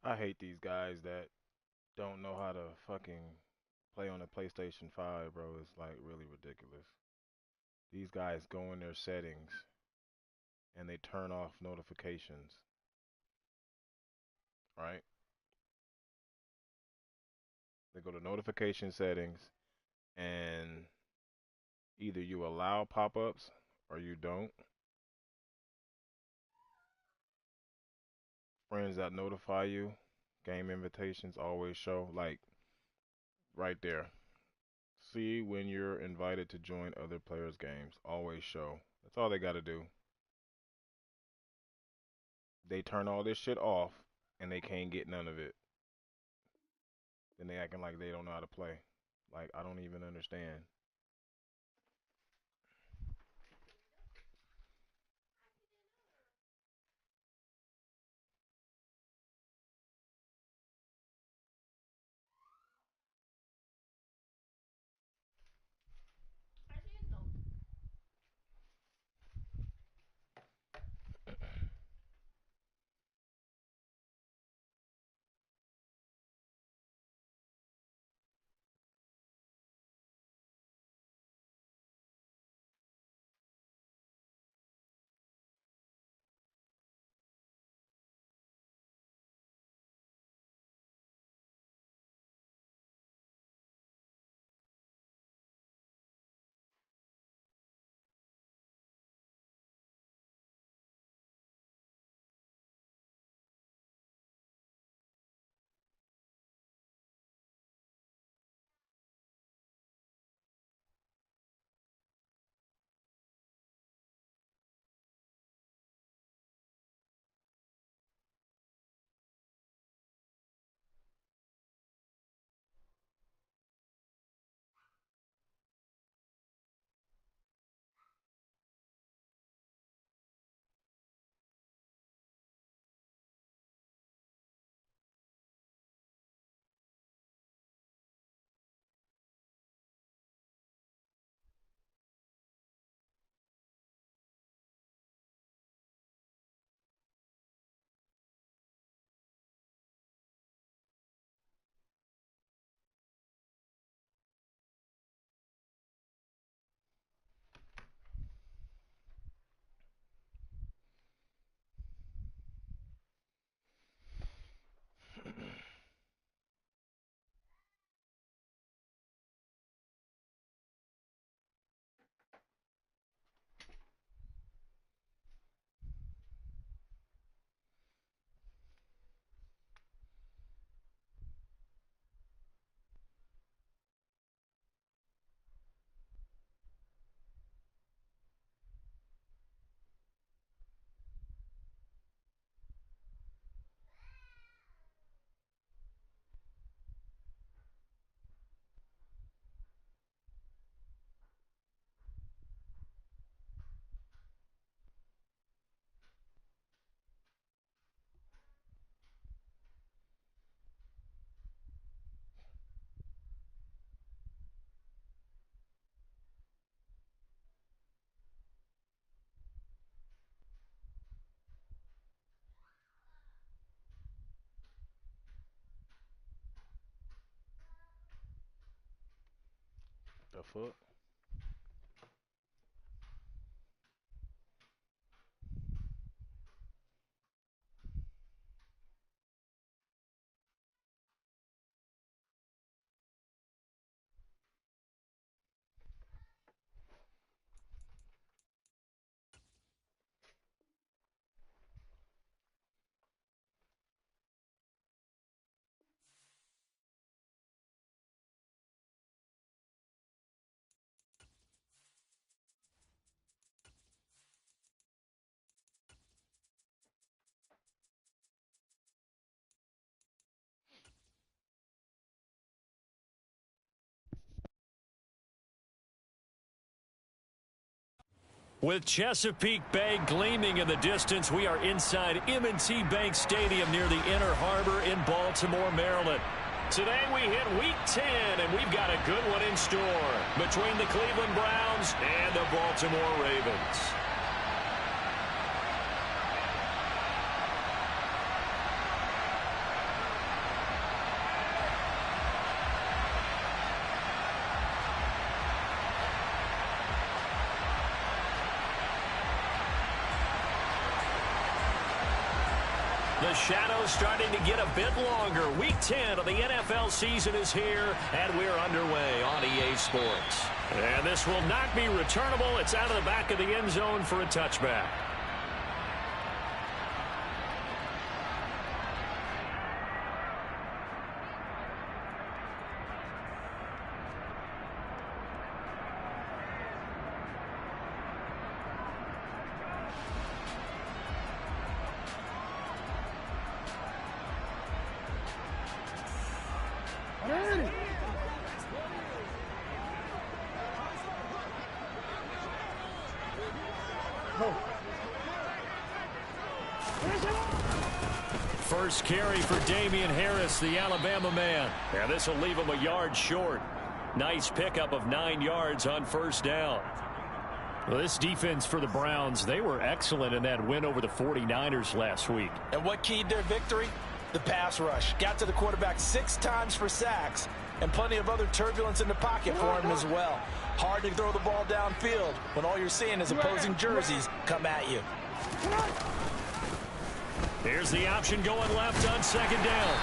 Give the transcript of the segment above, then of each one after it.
I hate these guys that don't know how to fucking play on a PlayStation 5, bro. It's like really ridiculous. These guys go in their settings and they turn off notifications, right? They go to notification settings and either you allow pop-ups or you don't. Friends that notify you, game invitations always show, like right there. See when you're invited to join other players' games, always show. That's all they got to do. They turn all this shit off and they can't get none of it. Then they acting like they don't know how to play. Like I don't even understand. The fuck? With Chesapeake Bay gleaming in the distance, we are inside M&T Bank Stadium near the Inner Harbor in Baltimore, Maryland. Today we hit Week 10, and we've got a good one in store between the Cleveland Browns and the Baltimore Ravens. the shadows starting to get a bit longer. Week 10 of the NFL season is here, and we're underway on EA Sports. And this will not be returnable. It's out of the back of the end zone for a touchback. First carry for Damian Harris, the Alabama man. And this will leave him a yard short. Nice pickup of 9 yards on first down. Well, this defense for the Browns, they were excellent in that win over the 49ers last week. And what keyed their victory? The pass rush. Got to the quarterback 6 times for sacks, and plenty of other turbulence in the pocket for him as well. Hard to throw the ball downfield when all you're seeing is opposing jerseys come at you. Here's the option going left on second down.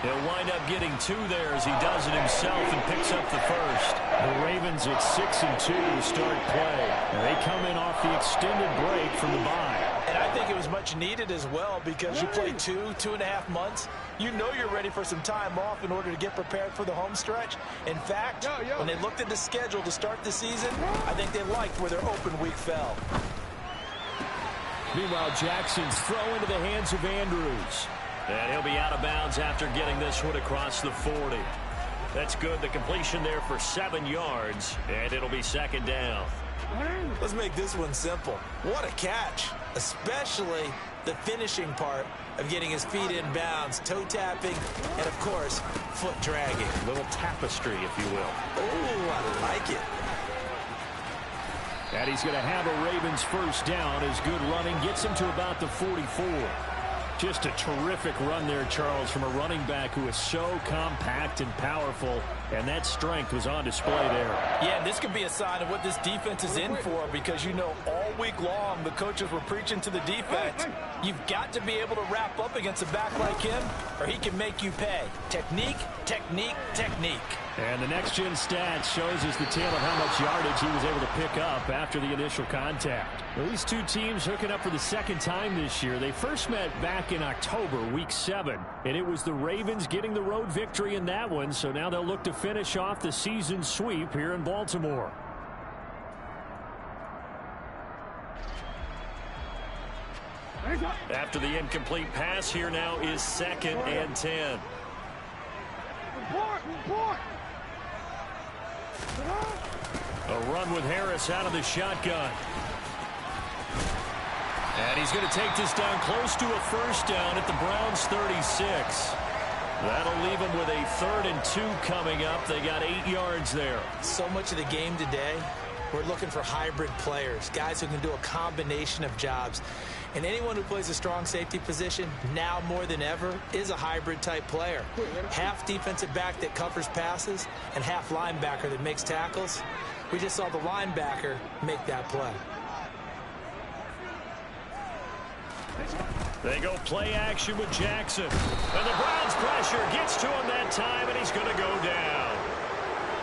He'll wind up getting 2 there as he does it himself and picks up the first. The Ravens at 6-2 to start play. And they come in off the extended break from the bye. And I think it was much needed as well because you play 2.5 months. You know you're ready for some time off in order to get prepared for the home stretch. In fact, when they looked at the schedule to start the season, I think they liked where their open week fell. Meanwhile, Jackson's throw into the hands of Andrews. And he'll be out of bounds after getting this one across the 40. That's good. The completion there for 7 yards, and it'll be second down. Let's make this one simple. What a catch, especially the finishing part of getting his feet in bounds, toe tapping, and, of course, foot dragging. A little tapestry, if you will. Oh, I like it. And he's going to have a Ravens first down. His good running gets him to about the 44. Just a terrific run there, Charles, from a running back who is so compact and powerful, and that strength was on display there. Yeah, this could be a sign of what this defense is in for because, you know, all week long the coaches were preaching to the defense. You've got to be able to wrap up against a back like him or he can make you pay. Technique, technique, technique. And the next-gen stats shows us the tale of how much yardage he was able to pick up after the initial contact. Well, these two teams hooking up for the second time this year. They first met back in October, Week 7, and it was the Ravens getting the road victory in that one, so now they'll look to finish off the season sweep here in Baltimore. After the incomplete pass, here now is 2nd and 10. A run with Harris out of the shotgun. And he's going to take this down close to a first down at the Browns' 36. That'll leave them with a 3rd and 2 coming up. They got 8 yards there. So much of the game today, we're looking for hybrid players, guys who can do a combination of jobs. And anyone who plays a strong safety position, now more than ever, is a hybrid-type player. Half defensive back that covers passes and half linebacker that makes tackles. We just saw the linebacker make that play. They go play action with Jackson. And the Browns pressure gets to him that time, and he's going to go down.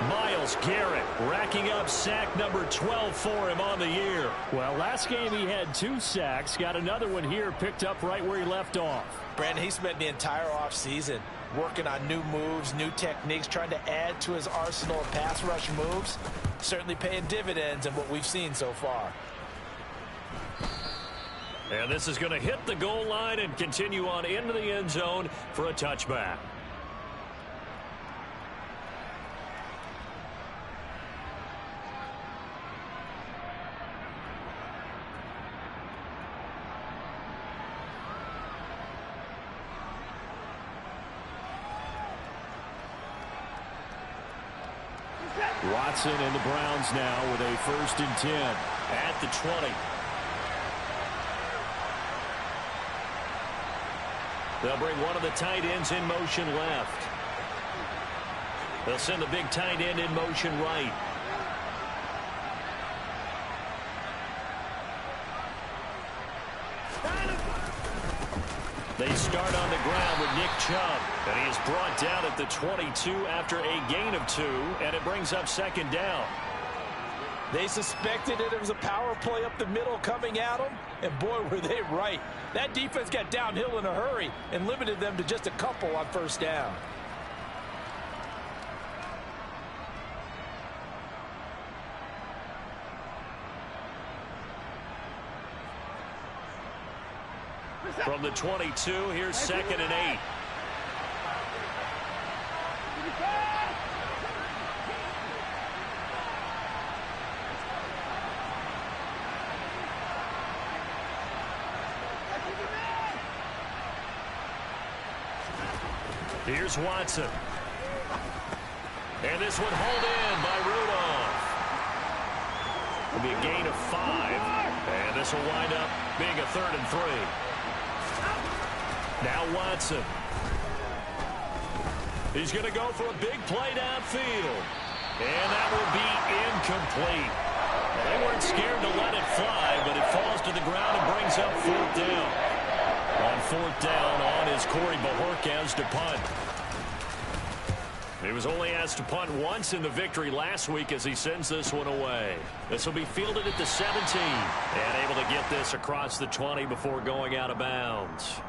Myles Garrett racking up sack number 12 for him on the year. Well, last game he had 2 sacks. Got another one here picked up right where he left off. Brandon, he spent the entire offseason working on new moves, new techniques, trying to add to his arsenal of pass rush moves. Certainly paying dividends in what we've seen so far. And this is going to hit the goal line and continue on into the end zone for a touchback. Watson and the Browns now with a 1st and 10 at the 20. They'll bring one of the tight ends in motion left. They'll send the big tight end in motion right. They start on the ground with Nick Chubb, and he is brought down at the 22 after a gain of 2, and it brings up second down. They suspected that it was a power play up the middle coming at them, and boy, were they right. That defense got downhill in a hurry and limited them to just a couple on first down. From the 22, here's 2nd and 8. Here's Watson. And this one hauled in by Rudolph. It'll be a gain of 5. And this will wind up being a 3rd and 3. Now Watson. He's going to go for a big play downfield. And that will be incomplete. They weren't scared to let it fly, but it falls to the ground and brings up 4th down. On 4th down, on is Corey Bojorquez to punt. He was only asked to punt once in the victory last week as he sends this one away. This will be fielded at the 17 and able to get this across the 20 before going out of bounds.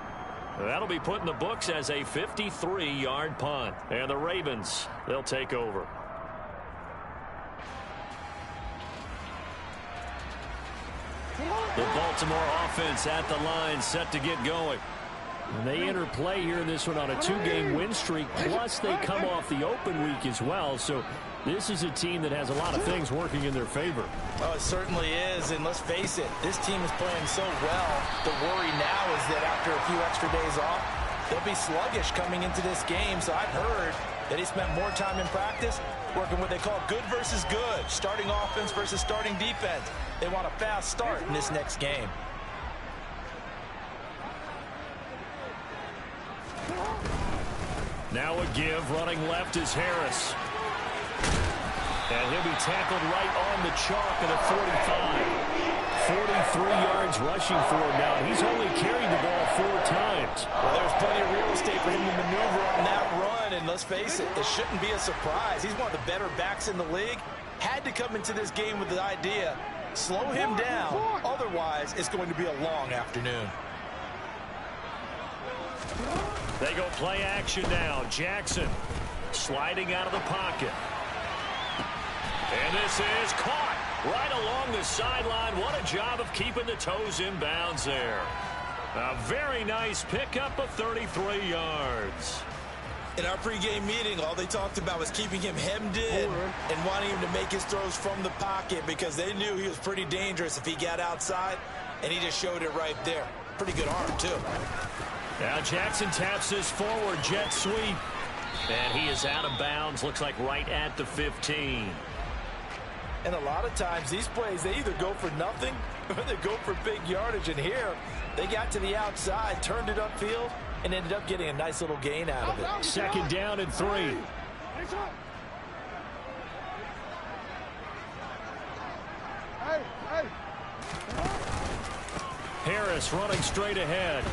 That'll be put in the books as a 53-yard punt. And the Ravens, they'll take over. The Baltimore offense at the line, set to get going. And they enter play here in this one on a 2-game win streak, plus they come off the open week as well. So this is a team that has a lot of things working in their favor. Oh, it certainly is, and let's face it, this team is playing so well. The worry now is that after a few extra days off, they'll be sluggish coming into this game. So I've heard that he spent more time in practice working what they call good versus good, starting offense versus starting defense. They want a fast start in this next game. Now a give, running left is Harris. And he'll be tackled right on the chalk at a 45. 43 yards rushing for him now. He's only carried the ball 4 times. Well, there's plenty of real estate for him to maneuver on that run. And let's face it, it shouldn't be a surprise. He's one of the better backs in the league. Had to come into this game with the idea, slow him down. Otherwise, it's going to be a long afternoon. They go play action now. Jackson sliding out of the pocket. And this is caught right along the sideline. What a job of keeping the toes in bounds there. A very nice pickup of 33 yards. In our pregame meeting, all they talked about was keeping him hemmed in and wanting him to make his throws from the pocket because they knew he was pretty dangerous if he got outside, and he just showed it right there. Pretty good arm, too. Now Jackson taps this forward jet sweep. And he is out of bounds, looks like right at the 15. And a lot of times these plays, they either go for nothing or they go for big yardage. And here, they got to the outside, turned it upfield, and ended up getting a nice little gain out of it. 2nd down and 3. Harris running straight ahead.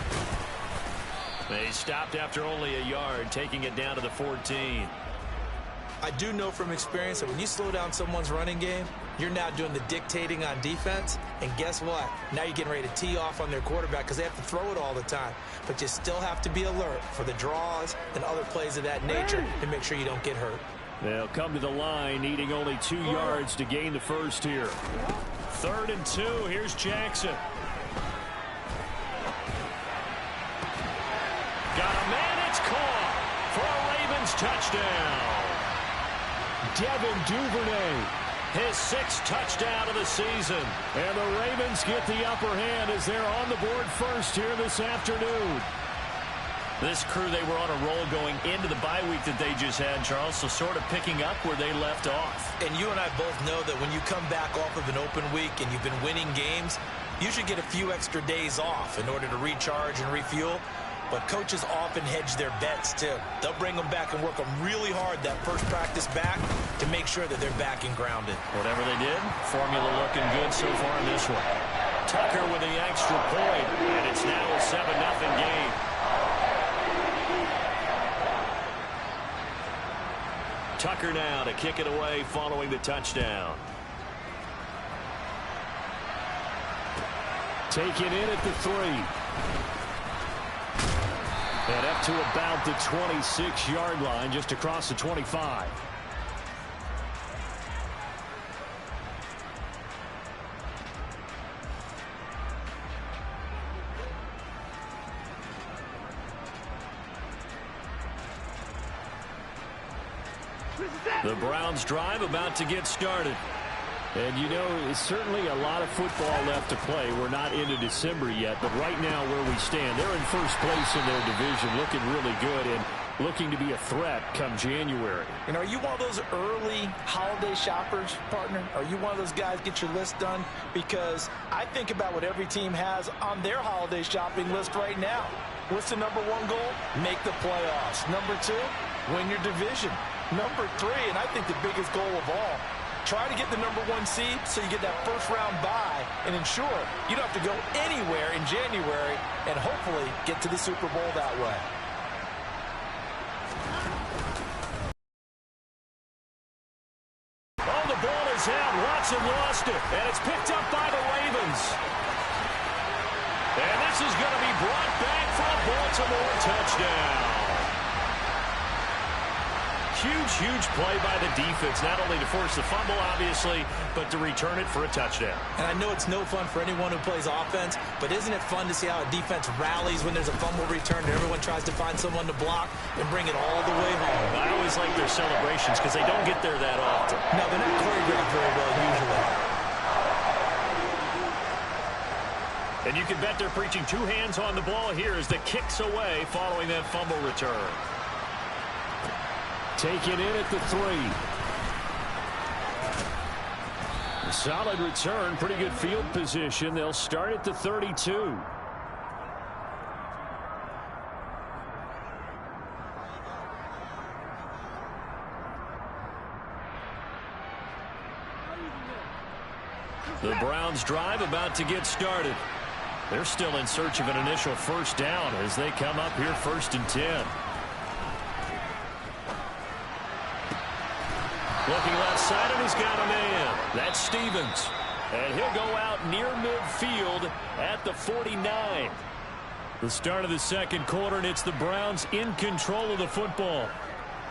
They stopped after only a yard, taking it down to the 14. I do know from experience that when you slow down someone's running game, you're now doing the dictating on defense. And guess what? Now you're getting ready to tee off on their quarterback because they have to throw it all the time. But you still have to be alert for the draws and other plays of that nature to make sure you don't get hurt. They'll come to the line, needing only 2 yards to gain the first here. 3rd and 2. Here's Jackson. Got a man, it's caught for a Ravens touchdown. Devin Duvernay, his 6th touchdown of the season. And the Ravens get the upper hand as they're on the board first here this afternoon. This crew, they were on a roll going into the bye week that they just had, Charles, so sort of picking up where they left off. And you and I both know that when you come back off of an open week and you've been winning games, you should get a few extra days off in order to recharge and refuel. But coaches often hedge their bets, too. They'll bring them back and work them really hard that first practice back to make sure that they're back and grounded. Whatever they did, formula looking good so far in this one. Tucker with the extra point, and it's now a 7-0 game. Tucker now to kick it away following the touchdown. Taken in at the 3. And up to about the 26-yard line, just across the 25. The Browns drive about to get started. And, you know, it's certainly a lot of football left to play. We're not into December yet, but right now where we stand, they're in first place in their division, looking really good and looking to be a threat come January. And are you one of those early holiday shoppers, partner? Are you one of those guys get your list done? Because I think about what every team has on their holiday shopping list right now. What's the number 1 goal? Make the playoffs. Number 2, win your division. Number 3, and I think the biggest goal of all, try to get the number 1 seed so you get that first-round bye and ensure you don't have to go anywhere in January and hopefully get to the Super Bowl that way. Oh, the ball is out. Watson lost it, and it's picked up by the Ravens. And this is going to be brought back for a Baltimore touchdown. Huge play by the defense, not only to force the fumble, obviously, but to return it for a touchdown. And I know it's no fun for anyone who plays offense, but isn't it fun to see how a defense rallies when there's a fumble return and everyone tries to find someone to block and bring it all the way home? I always like their celebrations because they don't get there that often. No, they're not choreographed very well usually. And you can bet they're preaching 2 hands on the ball here as the kick's away following that fumble return. Taken in at the 3. A solid return, pretty good field position. They'll start at the 32. The Browns drive about to get started. They're still in search of an initial first down as they come up here 1st and 10. Looking left side, and he's got a man. That's Stevens. And he'll go out near midfield at the 49. The start of the second quarter, and it's the Browns in control of the football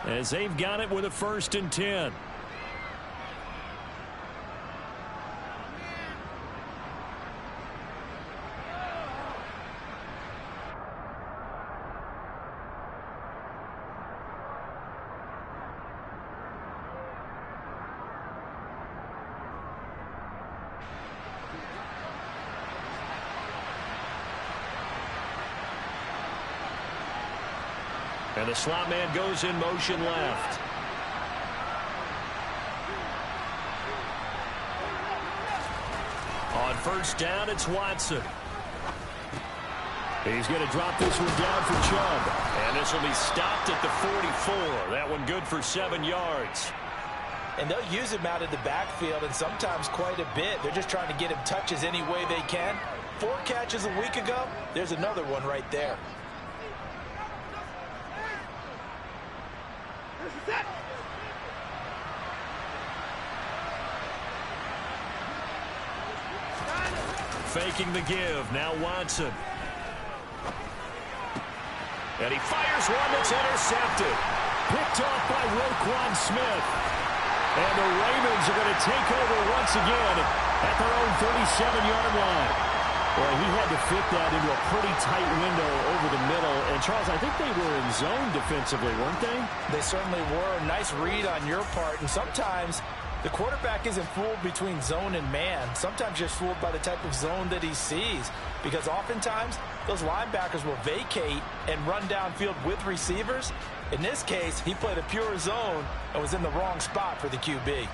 as they've got it with a 1st and 10. And the slot man goes in motion left. On first down, it's Watson. He's going to drop this one down for Chubb. And this will be stopped at the 44. That one good for 7 yards. And they'll use him out of the backfield, and sometimes quite a bit. They're just trying to get him touches any way they can. 4 catches a week ago. There's another one right there. Faking the give. Now Watson. And he fires one that's intercepted. Picked off by Roquan Smith. And the Ravens are going to take over once again at their own 37-yard line. Well, he had to fit that into a pretty tight window over the middle. And, Charles, I think they were in zone defensively, weren't they? They certainly were. Nice read on your part. And sometimes the quarterback isn't fooled between zone and man. Sometimes just fooled by the type of zone that he sees. Because oftentimes those linebackers will vacate and run downfield with receivers. In this case, he played a pure zone and was in the wrong spot for the QB.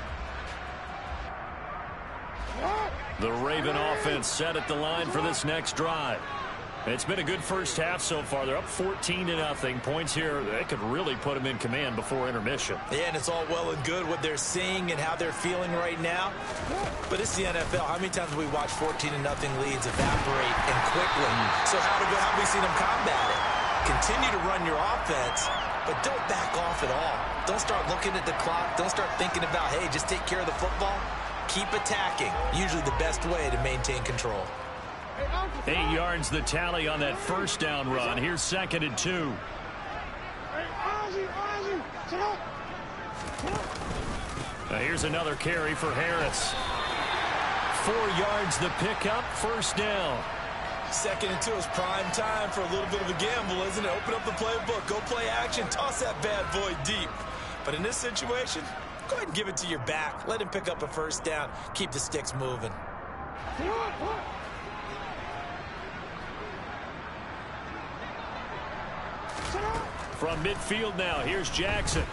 The Raven offense set at the line for this next drive. It's been a good first half so far. They're up 14-0. Points here, they could really put them in command before intermission. Yeah, and it's all well and good what they're seeing and how they're feeling right now. But it's the NFL. How many times have we watched 14-0 leads evaporate and quickly? So how have we seen them combat it? Continue to run your offense but don't back off at all. Don't start looking at the clock. Don't start thinking about, hey, just take care of the football. Keep attacking. Usually the best way to maintain control. 8 yards the tally on that first down run. Here's 2nd and 2. Here's another carry for Harris. 4 yards the pickup, first down. 2nd and 2 is prime time for a little bit of a gamble, isn't it? Open up the playbook, go play action, toss that bad boy deep. But in this situation, go ahead and give it to your back. Let him pick up a first down. Keep the sticks moving. From midfield now, here's Jackson.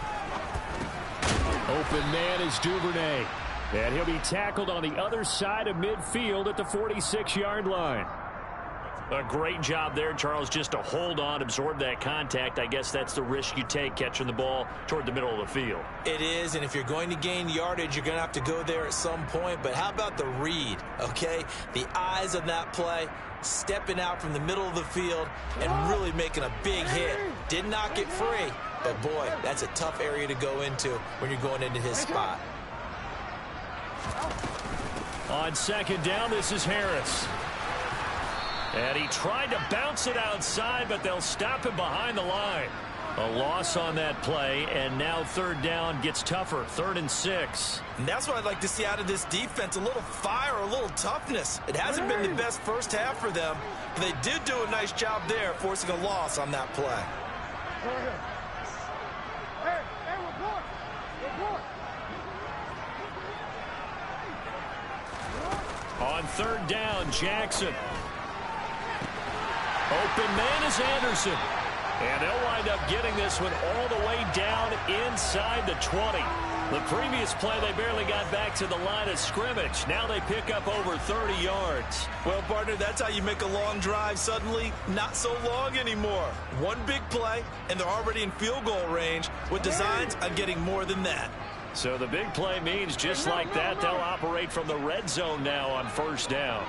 Open man is Duvernay. And he'll be tackled on the other side of midfield at the 46-yard line. A great job there, Charles, just to hold on, absorb that contact. I guess that's the risk you take catching the ball toward the middle of the field. It is, and if you're going to gain yardage, you're going to have to go there at some point. But how about the read, okay? The eyes on that play, stepping out from the middle of the field and really making a big hit. Did not get free, but boy, that's a tough area to go into when you're going into his spot. On 2nd down, this is Harris. And he tried to bounce it outside, but they'll stop him behind the line. A loss on that play, and now 3rd down gets tougher, 3rd and 6. And that's what I'd like to see out of this defense, a little fire, a little toughness. It hasn't been the best first half for them, but they did do a nice job there, forcing a loss on that play. On 3rd down, Jackson. Open man is Anderson. And they'll wind up getting this one all the way down inside the 20. The previous play, they barely got back to the line of scrimmage. Now they pick up over 30 yards. Well, partner, that's how you make a long drive suddenly not so long anymore. One big play, and they're already in field goal range with designs on getting more than that. So the big play means just like that, they'll operate from the red zone now on 1st down.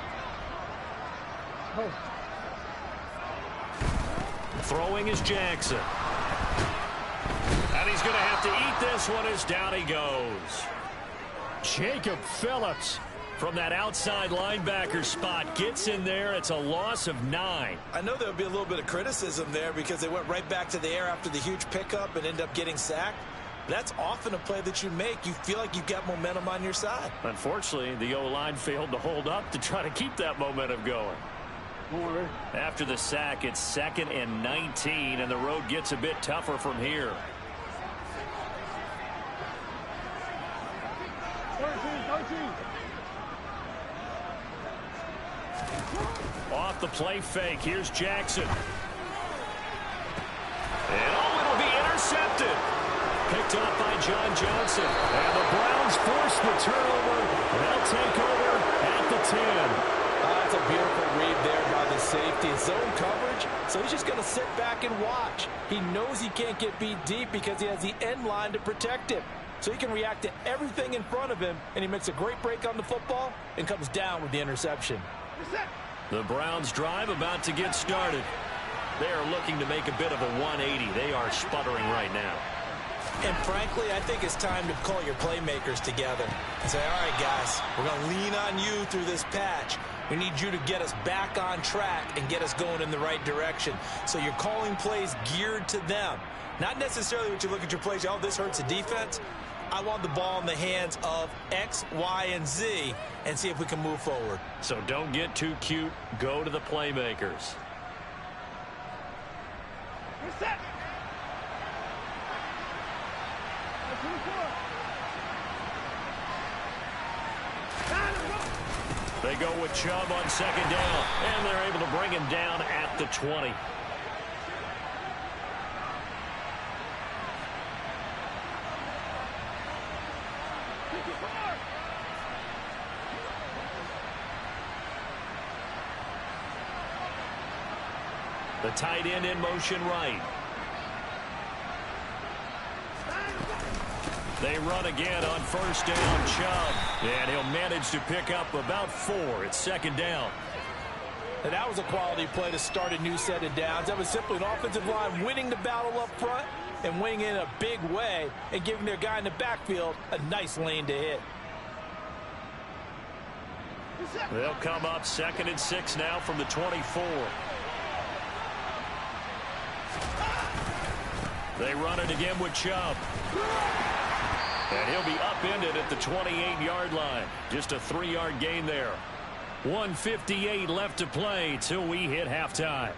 Throwing is Jackson. And he's going to have to eat this one as down he goes. Jacob Phillips from that outside linebacker spot gets in there. It's a loss of 9. I know there'll be a little bit of criticism there because they went right back to the air after the huge pickup and ended up getting sacked. That's often a play that you make. You feel like you've got momentum on your side. Unfortunately, the O-line failed to hold up to try to keep that momentum going. After the sack, it's 2nd and 19, and the road gets a bit tougher from here. Off the play fake, here's Jackson. And it'll be intercepted. Picked up by John Johnson. And the Browns force the turnover. They'll take over at the 10. That's a beautiful read there by the safety. Zone coverage, so he's just going to sit back and watch. He knows he can't get beat deep because he has the end line to protect him. So he can react to everything in front of him, and he makes a great break on the football and comes down with the interception. The Browns drive about to get started. They are looking to make a bit of a 180. They are sputtering right now. And frankly, I think it's time to call your playmakers together and say, all right, guys, we're going to lean on you through this patch. We need you to get us back on track and get us going in the right direction. So you're calling plays geared to them. Not necessarily when you look at your plays, oh, this hurts the defense. I want the ball in the hands of X, Y, and Z and see if we can move forward. So don't get too cute. Go to the playmakers. Reset. They go with Chubb on 2nd down, and they're able to bring him down at the 20. The tight end in motion right. They run again on 1st down, Chubb. And he'll manage to pick up about 4. It's 2nd down. And that was a quality play to start a new set of downs. That was simply an offensive line winning the battle up front and winning in a big way and giving their guy in the backfield a nice lane to hit. They'll come up 2nd and 6 now from the 24. They run it again with Chubb. And he'll be upended at the 28-yard line. Just a 3-yard gain there. 1:58 left to play till we hit halftime.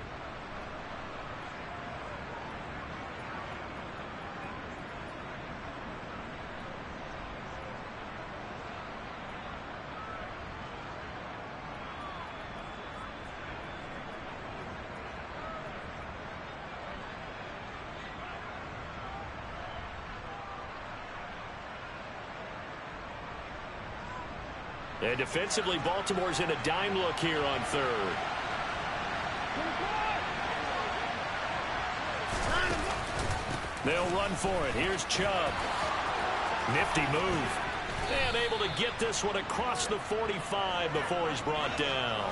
And defensively, Baltimore's in a dime look here on 3rd. They'll run for it. Here's Chubb. Nifty move. And able to get this one across the 45 before he's brought down.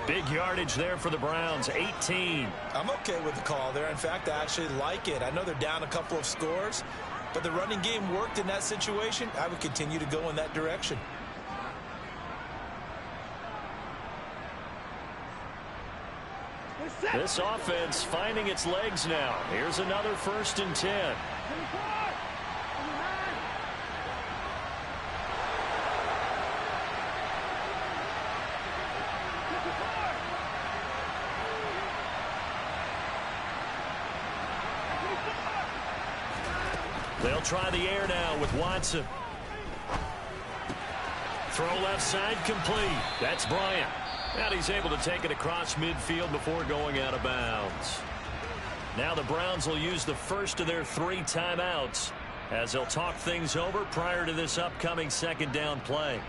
Big yardage there for the Browns, 18. I'm okay with the call there. In fact, I actually like it. I know they're down a couple of scores, but the running game worked in that situation. I would continue to go in that direction. This offense finding its legs now. Here's another 1st and 10. They'll try the air now with Watson. Throw left side complete. That's Bryant. And he's able to take it across midfield before going out of bounds. Now the Browns will use the first of their 3 timeouts as they'll talk things over prior to this upcoming 2nd down play.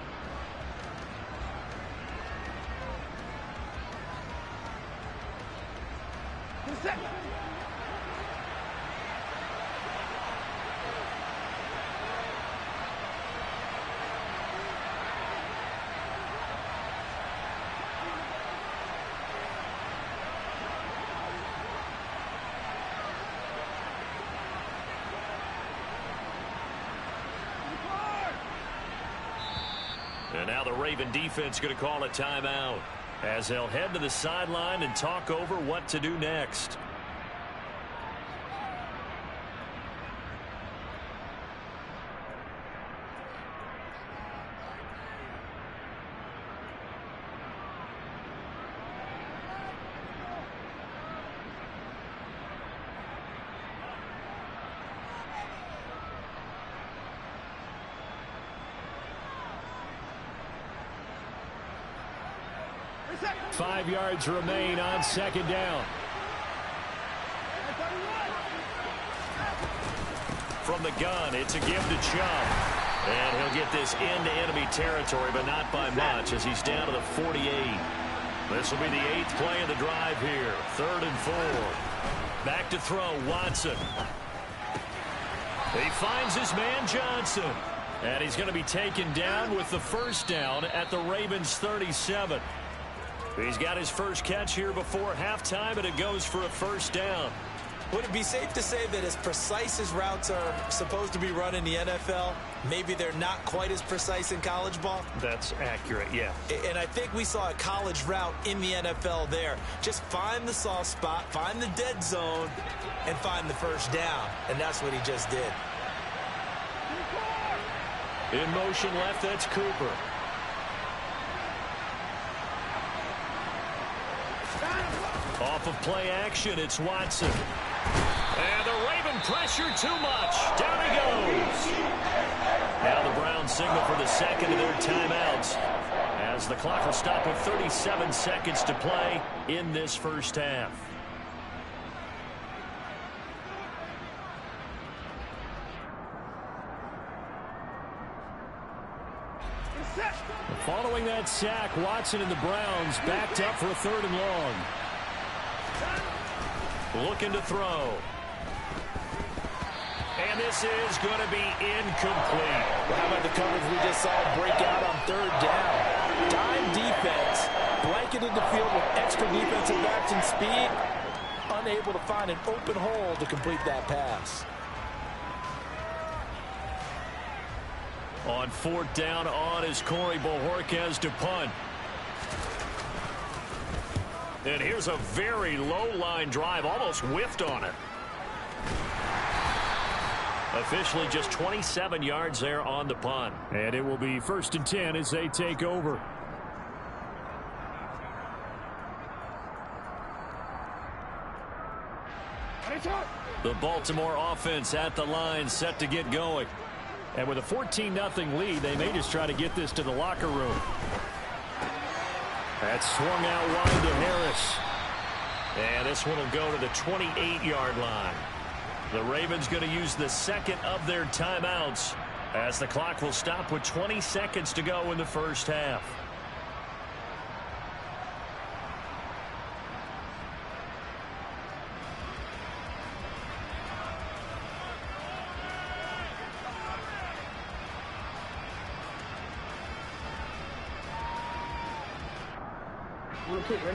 And now the Raven defense going to call a timeout as they'll head to the sideline and talk over what to do next. Five yards remain on 2nd down. From the gun, it's a give to Chubb. And he'll get this into enemy territory, but not by much as he's down to the 48. This will be the 8th play of the drive here. 3rd and 4. Back to throw, Watson. He finds his man Johnson. And he's going to be taken down with the 1st down at the Ravens 37. He's got his first catch here before halftime, and it goes for a 1st down. Would it be safe to say that as precise as routes are supposed to be run in the NFL, maybe they're not quite as precise in college ball? That's accurate, yeah. And I think we saw a college route in the NFL there. Just find the soft spot, find the dead zone, and find the 1st down. And that's what he just did. In motion left, that's Cooper. Off of play action, it's Watson. And the Raven pressure too much. Down he goes. Now the Browns signal for the 2nd of their timeouts as the clock will stop with 37 seconds to play in this 1st half. Following that sack, Watson and the Browns backed up for a 3rd and long. Looking to throw. And this is going to be incomplete. Well, how about the coverage we just saw break out on 3rd down? Dime defense, blanketed the field with extra defensive backs and speed. unable to find an open hole to complete that pass. On 4th down on is Corey Bojorquez to punt. And here's a very low line drive, almost whiffed on it. Officially just 27 yards there on the punt. And it will be 1st and 10 as they take over. The Baltimore offense at the line, set to get going. And with a 14-0 lead, they may just try to get this to the locker room. That's swung out wide to Harris. And this one will go to the 28-yard line. The Ravens going to use the second of their timeouts as the clock will stop with 20 seconds to go in the first half.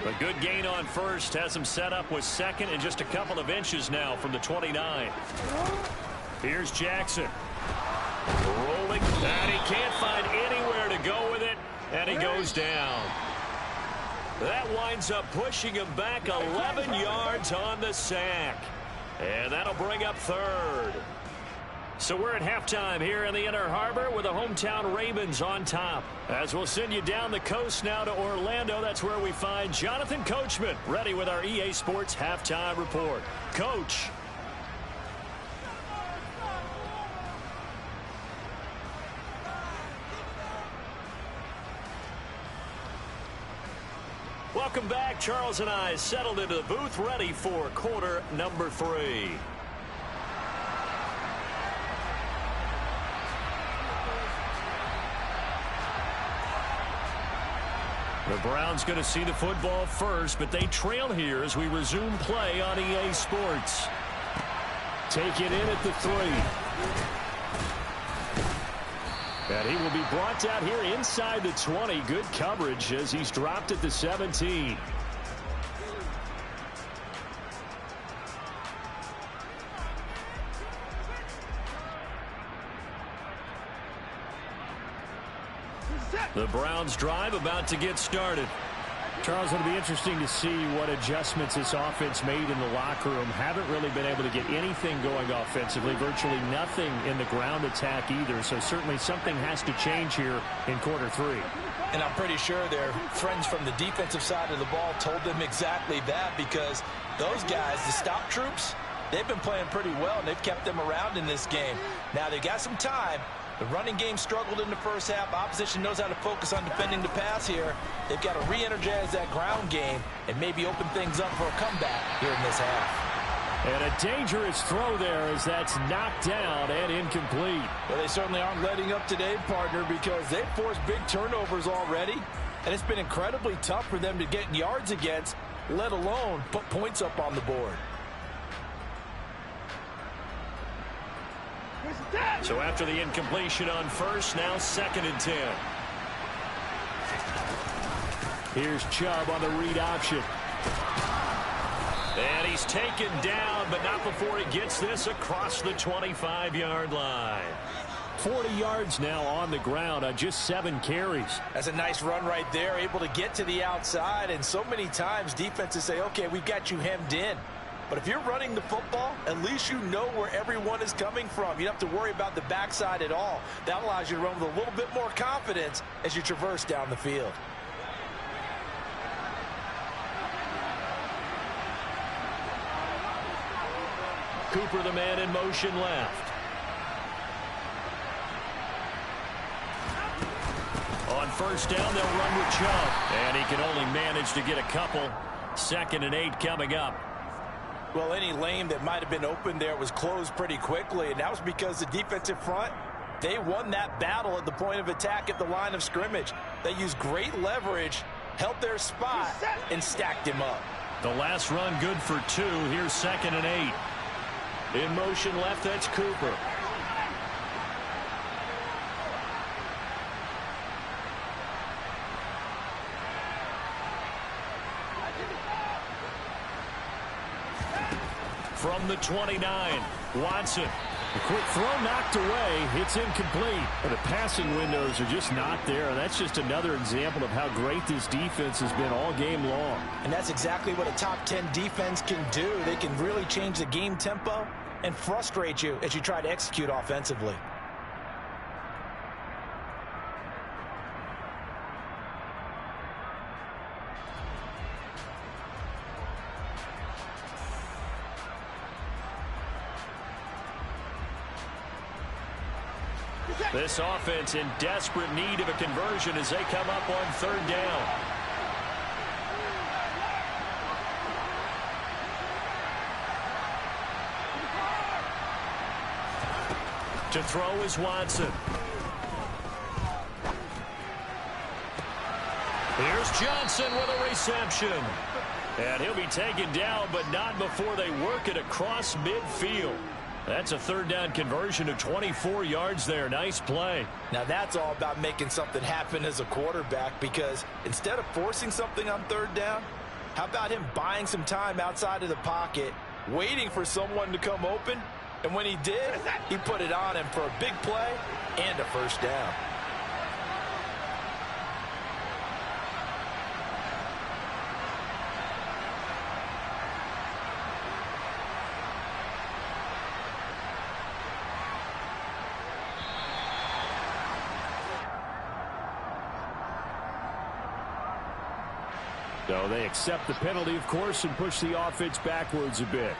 A good gain on first, has him set up with second and just a couple of inches now from the 29. Here's Jackson. Rolling, and he can't find anywhere to go with it, and he goes down. That winds up pushing him back 11 yards on the sack. And that'll bring up 3rd. So we're at halftime here in the Inner Harbor with the hometown Ravens on top. As we'll send you down the coast now to Orlando, that's where we find Jonathan Coachman ready with our EA Sports Halftime Report. Coach. Welcome back. Charles and I settled into the booth ready for quarter number 3. The Browns going to see the football first, but they trail here as we resume play on EA Sports. Take it in at the 3. And he will be brought down here inside the 20. Good coverage as he's dropped at the 17. The Browns drive about to get started. Charles, it'll be interesting to see what adjustments this offense made in the locker room. Haven't really been able to get anything going offensively. Virtually nothing in the ground attack either. So certainly something has to change here in quarter 3. And I'm pretty sure their friends from the defensive side of the ball told them exactly that, because those guys, the stop troops, they've been playing pretty well, and they've kept them around in this game. Now, they've got some time. The running game struggled in the first half. Opposition knows how to focus on defending the pass here. They've got to re-energize that ground game and maybe open things up for a comeback here in this half. And a dangerous throw there as that's knocked down and incomplete. Well, they certainly aren't letting up today, partner, because they've forced big turnovers already. And it's been incredibly tough for them to get yards against, let alone put points up on the board. So after the incompletion on first, now 2nd and 10. Here's Chubb on the read option. And he's taken down, but not before he gets this across the 25-yard line. 40 yards now on the ground on just 7 carries. That's a nice run right there, able to get to the outside. And so many times defenses say, okay, we've got you hemmed in. But if you're running the football, at least you know where everyone is coming from. You don't have to worry about the backside at all. That allows you to run with a little bit more confidence as you traverse down the field. Cooper, the man in motion left. On first down, they'll run with Chubb. And he can only manage to get a couple. 2nd and 8 coming up. Well, any lane that might have been open there was closed pretty quickly, and that was because the defensive front, they won that battle at the point of attack at the line of scrimmage. They used great leverage, held their spot, and stacked him up. The last run good for 2. Here's 2nd and 8. In motion left, that's Cooper. from the 29. Watson. A quick throw knocked away. It's incomplete. But the passing windows are just not there. And that's just another example of how great this defense has been all game long. And that's exactly what a top 10 defense can do. They can really change the game tempo and frustrate you as you try to execute offensively. This offense in desperate need of a conversion as they come up on 3rd down. To throw is Watson. Here's Johnson with a reception. And he'll be taken down, but not before they work it across midfield. That's a 3rd down conversion of 24 yards there. Nice play. Now that's all about making something happen as a quarterback, because instead of forcing something on 3rd down, how about him buying some time outside of the pocket, waiting for someone to come open, and when he did, he put it on him for a big play and a 1st down. So they accept the penalty, of course, and push the offense backwards a bit.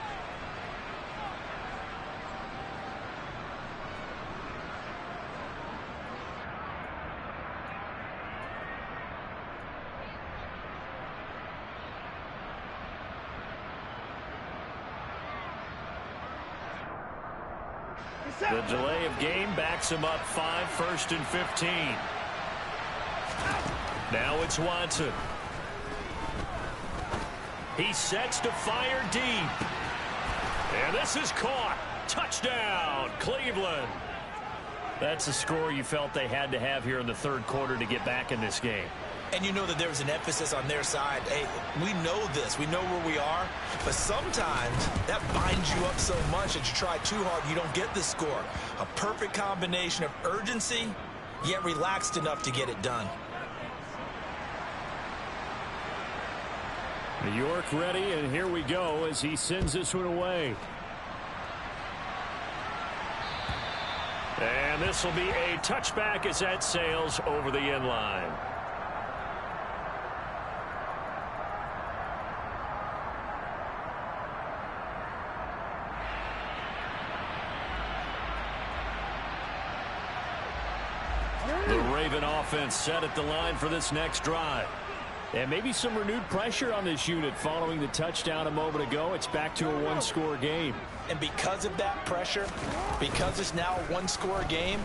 The delay of game backs him up 5, 1st and 15. Now it's Watson. He sets to fire deep. And this is caught. Touchdown, Cleveland. That's a score you felt they had to have here in the 3rd quarter to get back in this game. And you know that there was an emphasis on their side. Hey, we know this. We know where we are. But sometimes that binds you up so much that you try too hard, you don't get the score. A perfect combination of urgency, yet relaxed enough to get it done. New York ready, and here we go as he sends this one away. And this will be a touchback as that sails over the end line. The Raven offense set at the line for this next drive. And maybe some renewed pressure on this unit following the touchdown a moment ago. It's back to a one-score game. And because of that pressure, because it's now a one-score game,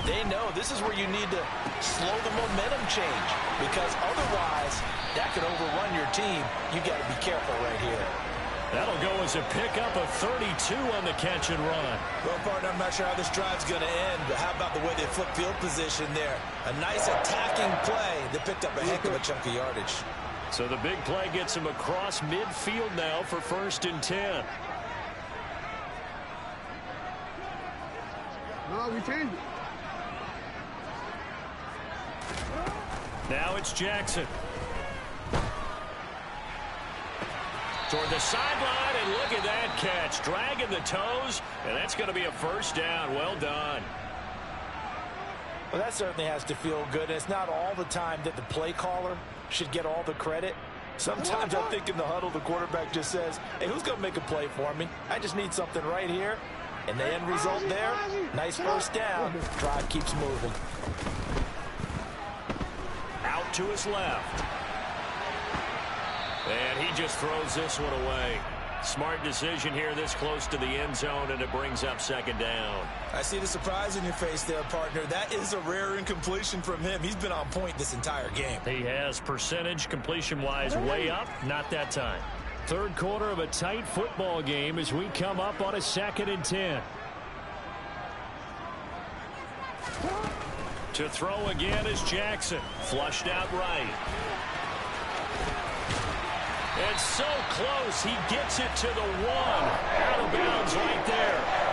they know this is where you need to slow the momentum change, because otherwise that could overrun your team. You got to be careful right here. That'll go as a pickup of 32 on the catch and run. Well, partner, I'm not sure how this drive's going to end, but how about the way they flip field position there? A nice attacking play that picked up a heck of a chunk of yardage. So the big play gets him across midfield now for 1st and 10. No, we changed it. Now it's Jackson. Toward the sideline, and look at that catch. Dragging the toes, and that's going to be a 1st down. Well done. Well, that certainly has to feel good. And it's not all the time that the play caller should get all the credit. Sometimes I think in the huddle, the quarterback just says, hey, who's going to make a play for me? I just need something right here. And the end result there, nice 1st down. Drive keeps moving. Out to his left. And he just throws this one away. Smart decision here this close to the end zone, and it brings up 2nd down. I see the surprise in your face there, partner. That is a rare incompletion from him. He's been on point this entire game. He has percentage completion-wise way up, not that time. 3rd quarter of a tight football game as we come up on a 2nd and 10. To throw again is Jackson. Flushed out right. And so close, he gets it to the one. Out of bounds right there.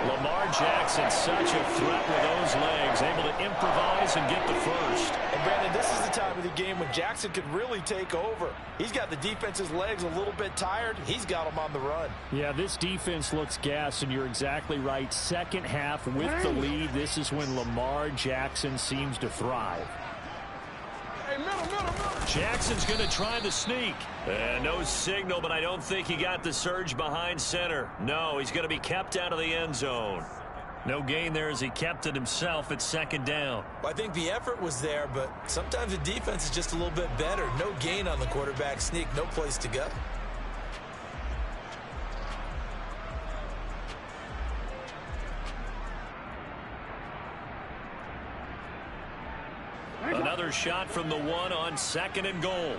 Lamar Jackson, such a threat with those legs, able to improvise and get the first. And Brandon, this is the time of the game when Jackson could really take over. He's got the defense's legs a little bit tired. He's got them on the run. Yeah, this defense looks gassed, and you're exactly right. Second half with the lead, this is when Lamar Jackson seems to thrive. Jackson's going to try the sneak. No signal, but I don't think he got the surge behind center. No, he's going to be kept out of the end zone. No gain there as he kept it himself at second down. Well, I think the effort was there, but sometimes the defense is just a little bit better. No gain on the quarterback sneak, no place to go. Another shot from the one on second and goal.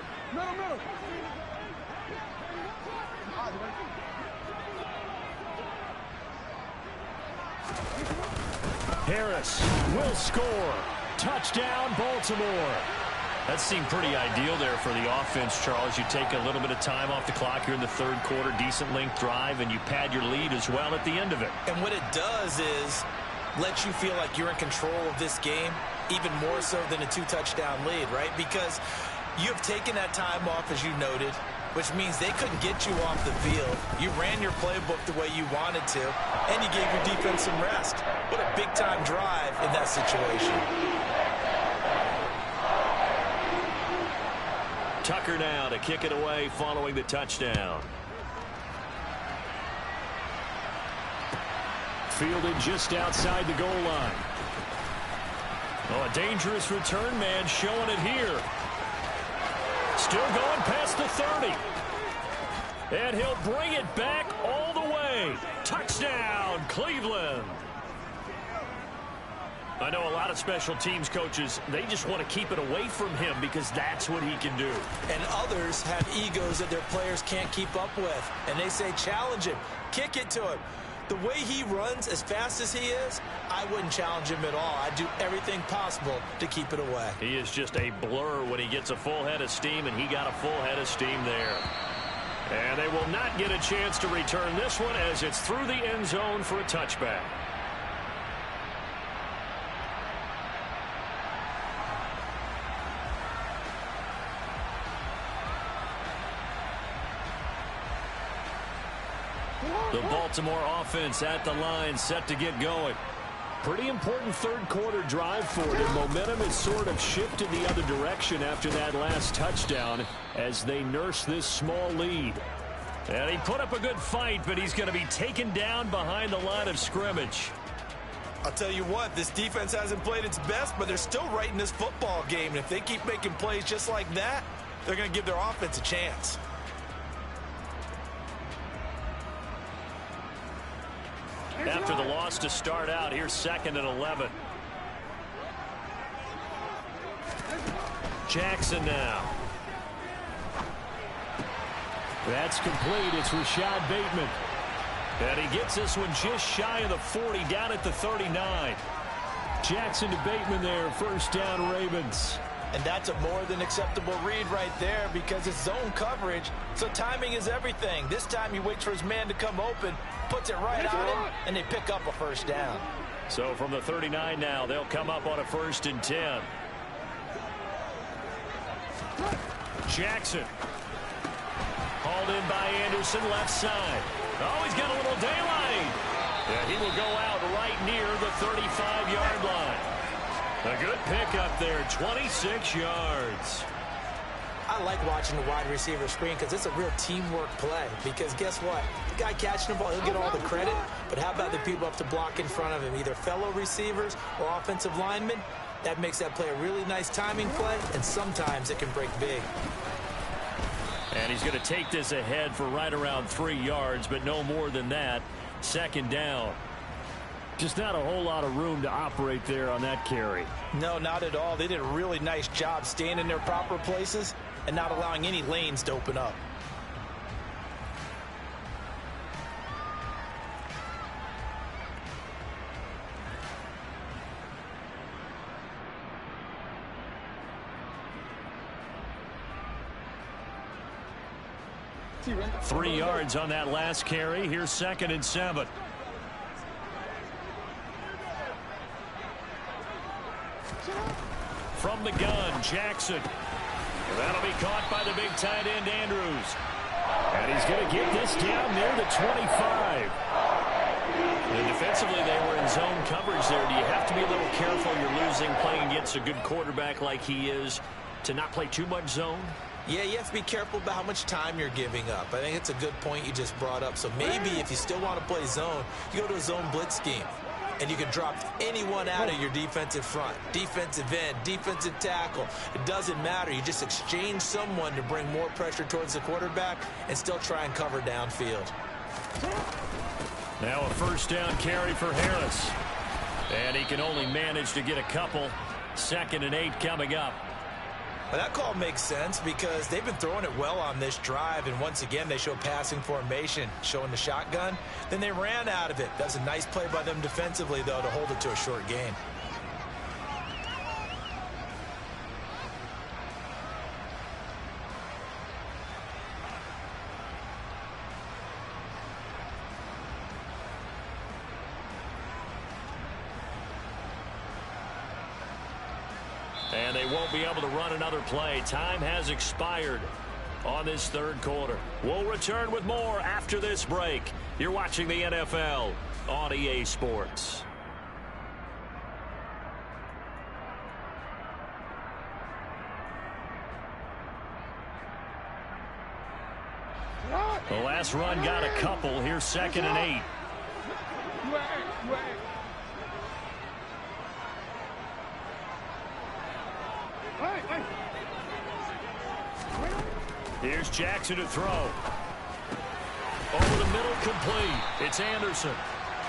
Harris will score. Touchdown, Baltimore. That seemed pretty ideal there for the offense, Charles. You take a little bit of time off the clock here in the third quarter, decent length drive, and you pad your lead as well at the end of it. And what it does is let you feel like you're in control of this game, even more so than a 2-touchdown lead, right? Because you have taken that time off, as you noted, which means they couldn't get you off the field. You ran your playbook the way you wanted to, and you gave your defense some rest. What a big-time drive in that situation. Tucker now to kick it away following the touchdown. Fielded just outside the goal line. Oh, a dangerous return man showing it here. Still going past the 30. And he'll bring it back all the way. Touchdown, Cleveland. I know a lot of special teams coaches, they just want to keep it away from him because that's what he can do. And others have egos that their players can't keep up with. And they say, challenge him, kick it to him. The way he runs as fast as he is, I wouldn't challenge him at all. I'd do everything possible to keep it away. He is just a blur when he gets a full head of steam, and he got a full head of steam there. And they will not get a chance to return this one as it's through the end zone for a touchback. The Baltimore offense at the line, set to get going. Pretty important third quarter drive for them. Momentum has sort of shifted the other direction after that last touchdown as they nurse this small lead. And he put up a good fight, but he's going to be taken down behind the line of scrimmage. I'll tell you what, this defense hasn't played its best, but they're still right in this football game. And if they keep making plays just like that, they're going to give their offense a chance. After the loss to start out, here's 2nd and 11. Jackson now. That's complete. It's Rashad Bateman. And he gets this one just shy of the 40, down at the 39. Jackson to Bateman there. First down, Ravens. And that's a more than acceptable read right there because it's zone coverage, so timing is everything. This time he waits for his man to come open, puts it right on him, and they pick up a first down. So from the 39 now, they'll come up on a 1st and 10. Jackson. Hauled in by Anderson, left side. Oh, he's got a little daylight. Yeah, he will go out right near the 35-yard line. A good pickup there, 26 yards. I like watching the wide receiver screen because it's a real teamwork play. Because guess what? The guy catching the ball, he'll get all the credit. But how about the people up to block in front of him, either fellow receivers or offensive linemen? That makes that play a really nice timing play, and sometimes it can break big. And he's going to take this ahead for right around 3 yards, but no more than that. 2nd down. Just not a whole lot of room to operate there on that carry. No, not at all. They did a really nice job staying in their proper places and not allowing any lanes to open up. 3 yards on that last carry. Here's 2nd and 7. From the gun, Jackson. That'll be caught by the big tight end, Andrews. And he's going to get this down near the 25. And defensively, they were in zone coverage there. Do you have to be a little careful? You're losing, playing against a good quarterback like he is, to not play too much zone? Yeah, you have to be careful about how much time you're giving up. I think it's a good point you just brought up. So maybe if you still want to play zone, you go to a zone blitz scheme. And you can drop anyone out of your defensive front, defensive end, defensive tackle. It doesn't matter. You just exchange someone to bring more pressure towards the quarterback and still try and cover downfield. Now a 1st down carry for Harris. And he can only manage to get a couple. 2nd and 8 coming up. Well, that call makes sense because they've been throwing it well on this drive, and once again they show passing formation, showing the shotgun. Then they ran out of it. That's a nice play by them defensively, though, to hold it to a short gain. And they won't be able to run another play. Time has expired on this 3rd quarter. We'll return with more after this break. You're watching the NFL on EA Sports. The last run got a couple. Here's 2nd and 8. Here's Jackson to throw. Over the middle, complete. It's Anderson.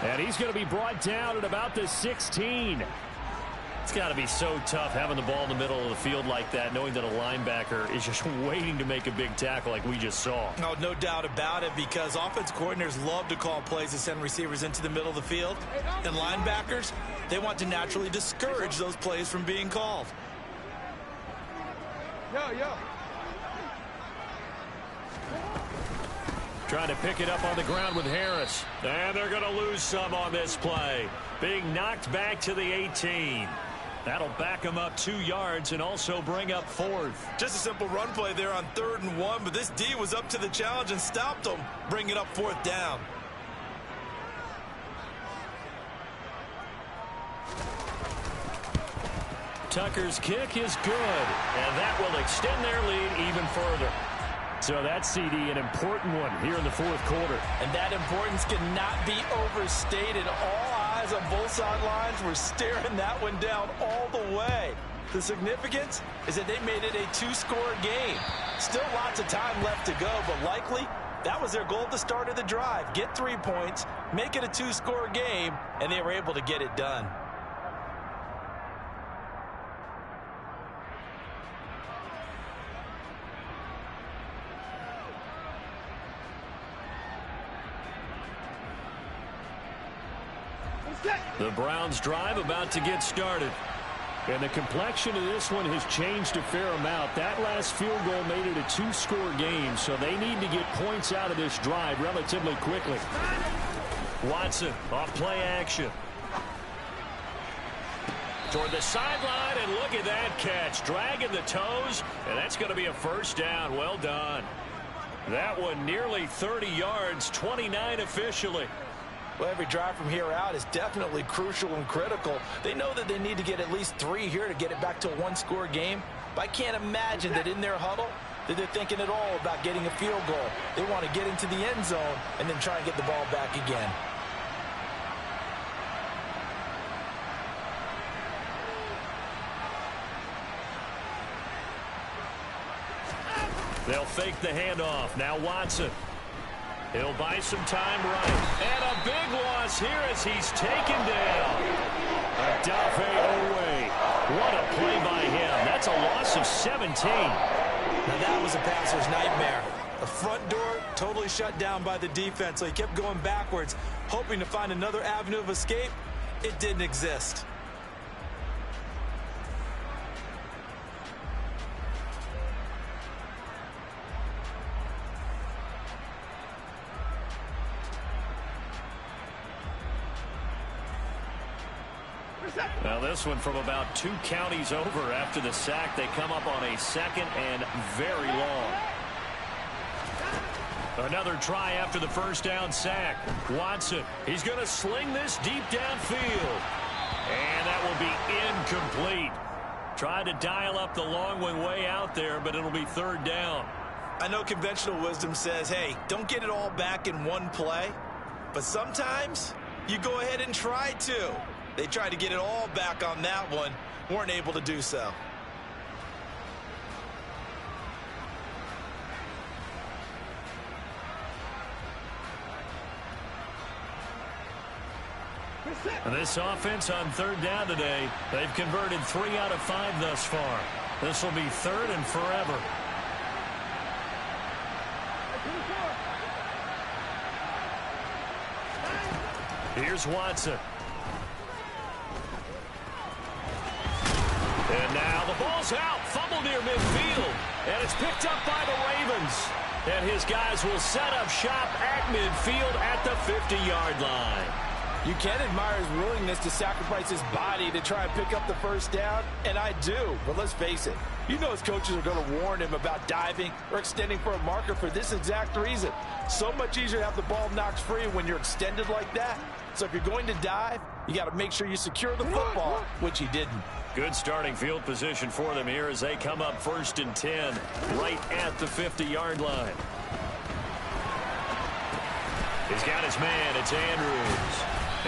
And he's going to be brought down at about the 16. It's got to be so tough having the ball in the middle of the field like that, knowing that a linebacker is just waiting to make a big tackle like we just saw. No doubt about it, because offense coordinators love to call plays to send receivers into the middle of the field. And linebackers, they want to naturally discourage those plays from being called. Trying to pick it up on the ground with Harris. And they're going to lose some on this play. Being knocked back to the 18. That'll back him up 2 yards and also bring up 4th. Just a simple run play there on 3rd and 1, but this D was up to the challenge and stopped them, bringing up 4th down. Tucker's kick is good, and that will extend their lead even further. So that CD, an important one here in the 4th quarter. And that importance cannot be overstated. All eyes on both sidelines were staring that one down all the way. The significance is that they made it a 2-score game. Still lots of time left to go, but likely that was their goal at the start of the drive. Get 3 points, make it a 2-score game, and they were able to get it done. The Browns drive about to get started. And the complexion of this one has changed a fair amount. That last field goal made it a 2-score game, so they need to get points out of this drive relatively quickly. Watson off play action. Toward the sideline, and look at that catch. Dragging the toes, and that's going to be a 1st down. Well done. That one nearly 30 yards, 29 officially. Well, every drive from here out is definitely crucial and critical. They know that they need to get at least 3 here to get it back to a 1-score game. But I can't imagine that in their huddle that they're thinking at all about getting a field goal. They want to get into the end zone and then try and get the ball back again. They'll fake the handoff. Now Watson. He'll buy some time right. And a big loss here as he's taken down. Odafe Oweh. What a play by him. That's a loss of 17. Now that was a passer's nightmare. The front door totally shut down by the defense, so he kept going backwards, hoping to find another avenue of escape. It didn't exist. Now this one from about 2 counties over after the sack. They come up on a 2nd and very long. Another try after the first down sack. Watson, he's going to sling this deep downfield. And that will be incomplete. Tried to dial up the long one way out there, but it'll be 3rd down. I know conventional wisdom says, hey, don't get it all back in one play. But sometimes you go ahead and try to. They tried to get it all back on that one. Weren't able to do so. This offense on 3rd down today, they've converted 3 out of 5 thus far. This will be 3rd and forever. Here's Watson. And now the ball's out. Fumble near midfield. And it's picked up by the Ravens. And his guys will set up shop at midfield at the 50-yard line. You can admire his willingness to sacrifice his body to try and pick up the first down, and I do. But let's face it, you know his coaches are going to warn him about diving or extending for a marker for this exact reason. So much easier to have the ball knocked free when you're extended like that. So if you're going to dive, you got to make sure you secure the football, which he didn't. Good starting field position for them here as they come up 1st and 10 right at the 50-yard line. He's got his man. It's Andrews.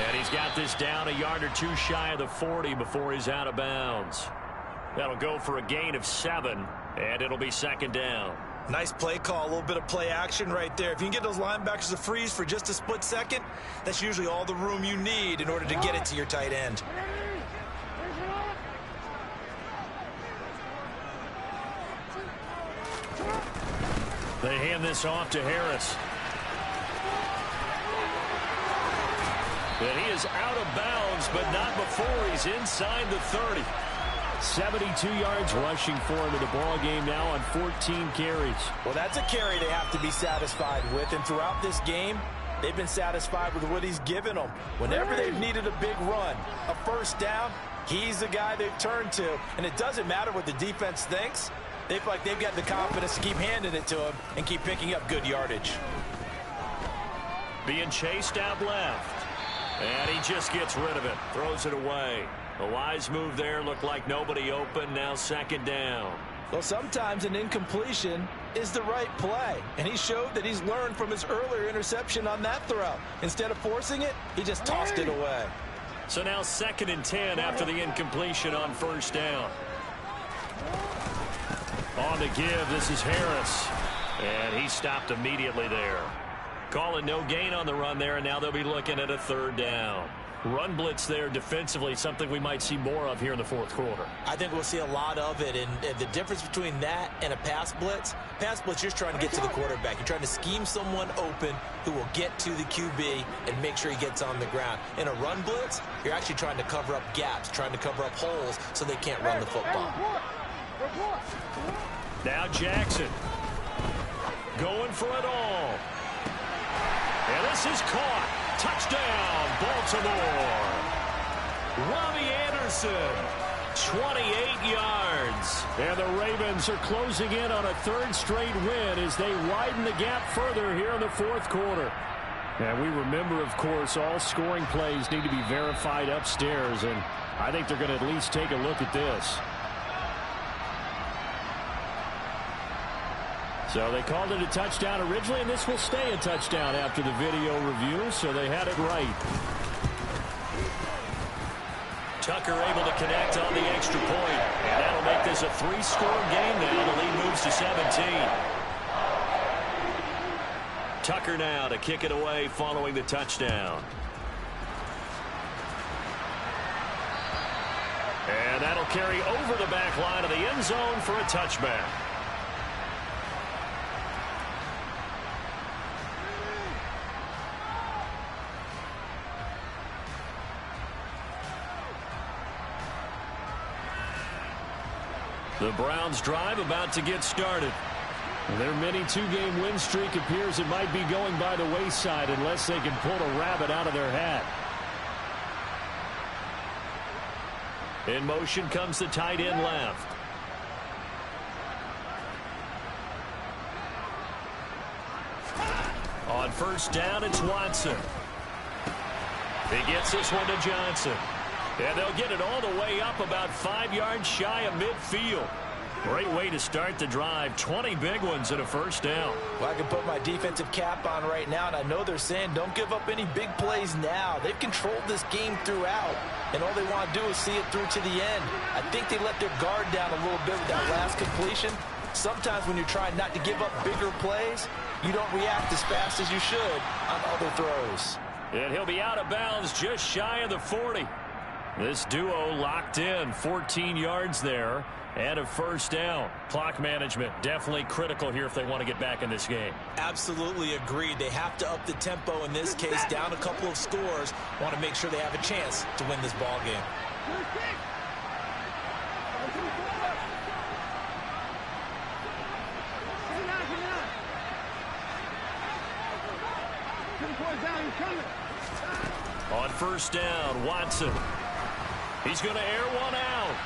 And he's got this down a yard or 2 shy of the 40 before he's out of bounds. That'll go for a gain of 7, and it'll be 2nd down. Nice play call, a little bit of play action right there. If you can get those linebackers to freeze for just a split second, that's usually all the room you need in order to get it to your tight end. They hand this off to Harris. And he is out of bounds, but not before he's inside the 30. 72 yards rushing for him in the ball game now on 14 carries. Well, that's a carry they have to be satisfied with, and throughout this game, they've been satisfied with what he's given them. Whenever they've needed a big run, a first down, he's the guy they've turned to, and it doesn't matter what the defense thinks. They feel like they've got the confidence to keep handing it to him and keep picking up good yardage. Being chased out left. And he just gets rid of it. Throws it away. A wise move there. Looked like nobody open. Now 2nd down. Well, sometimes an incompletion is the right play. And he showed that he's learned from his earlier interception on that throw. Instead of forcing it, he just tossed it away. So now 2nd and 10 after the incompletion on 1st down. On the give, this is Harris. And he stopped immediately there. Calling no gain on the run there, and now they'll be looking at a 3rd down. Run blitz there defensively, something we might see more of here in the 4th quarter. I think we'll see a lot of it, and the difference between that and a pass blitz, you're just trying to get to the quarterback. You're trying to scheme someone open who will get to the QB and make sure he gets on the ground. In a run blitz, you're actually trying to cover up gaps, trying to cover up holes so they can't run the football. Now Jackson going for it all. And this is caught. Touchdown, Baltimore. Robbie Anderson, 28 yards. And the Ravens are closing in on a 3rd straight win as they widen the gap further here in the 4th quarter. And we remember, of course, all scoring plays need to be verified upstairs, and I think they're going to at least take a look at this. So they called it a touchdown originally, and this will stay a touchdown after the video review, so they had it right. Tucker able to connect on the extra point, and that'll make this a 3-score game now. The lead moves to 17. Tucker now to kick it away following the touchdown. And that'll carry over the back line of the end zone for a touchback. The Browns drive about to get started. Their mini 2-game win streak appears it might be going by the wayside unless they can pull a rabbit out of their hat. In motion comes the tight end left. On first down, it's Watson. He gets this one to Johnson. And they'll get it all the way up about 5 yards shy of midfield. Great way to start the drive. 20 big ones and a first down. Well, I can put my defensive cap on right now, and I know they're saying don't give up any big plays now. They've controlled this game throughout, and all they want to do is see it through to the end. I think they let their guard down a little bit with that last completion. Sometimes when you're trying not to give up bigger plays, you don't react as fast as you should on other throws. And he'll be out of bounds just shy of the 40. This duo locked in, 14 yards there. And a first down. Clock management definitely critical here if they want to get back in this game. Absolutely agreed. They have to up the tempo in this case, down a couple of scores. Want to make sure they have a chance to win this ball game. On first down, Watson. He's going to air one out.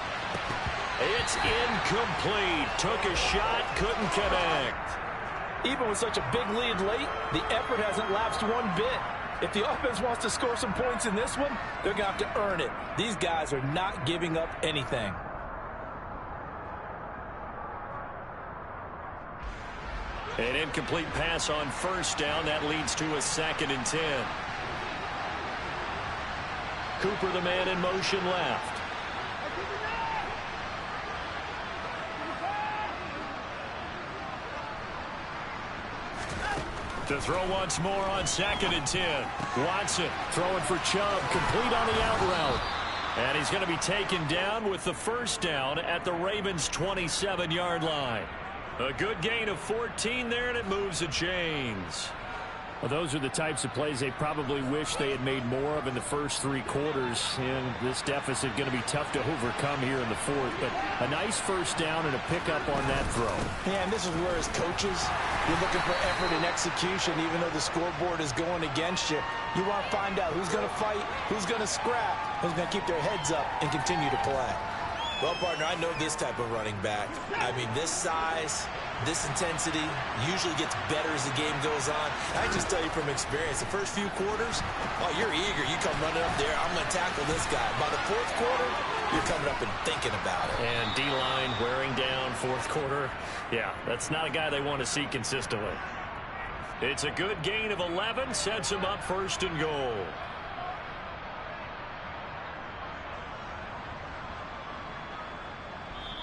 It's incomplete. Took a shot, couldn't connect. Even with such a big lead late, the effort hasn't lapsed one bit. If the offense wants to score some points in this one, they're going to have to earn it. These guys are not giving up anything. An incomplete pass on first down. That leads to a 2nd and 10. Cooper, the man in motion left. To throw once more on 2nd and 10. Watson throwing for Chubb, complete on the out route. And he's going to be taken down with the first down at the Ravens' 27-yard line. A good gain of 14 there, and it moves the chains. Well, those are the types of plays they probably wish they had made more of in the first 3 quarters. And this deficit going to be tough to overcome here in the 4th. But a nice first down and a pickup on that throw. Yeah, and this is where as coaches, you're looking for effort and execution. Even though the scoreboard is going against you, you want to find out who's going to fight, who's going to scrap, who's going to keep their heads up and continue to play. Well, partner, I know this type of running back. I mean, this size, this intensity usually gets better as the game goes on. I just tell you from experience, the first few quarters, oh, you're eager. You come running up there, I'm going to tackle this guy. By the 4th quarter, you're coming up and thinking about it. And D-line wearing down 4th quarter. Yeah, that's not a guy they want to see consistently. It's a good gain of 11, sets him up 1st and goal.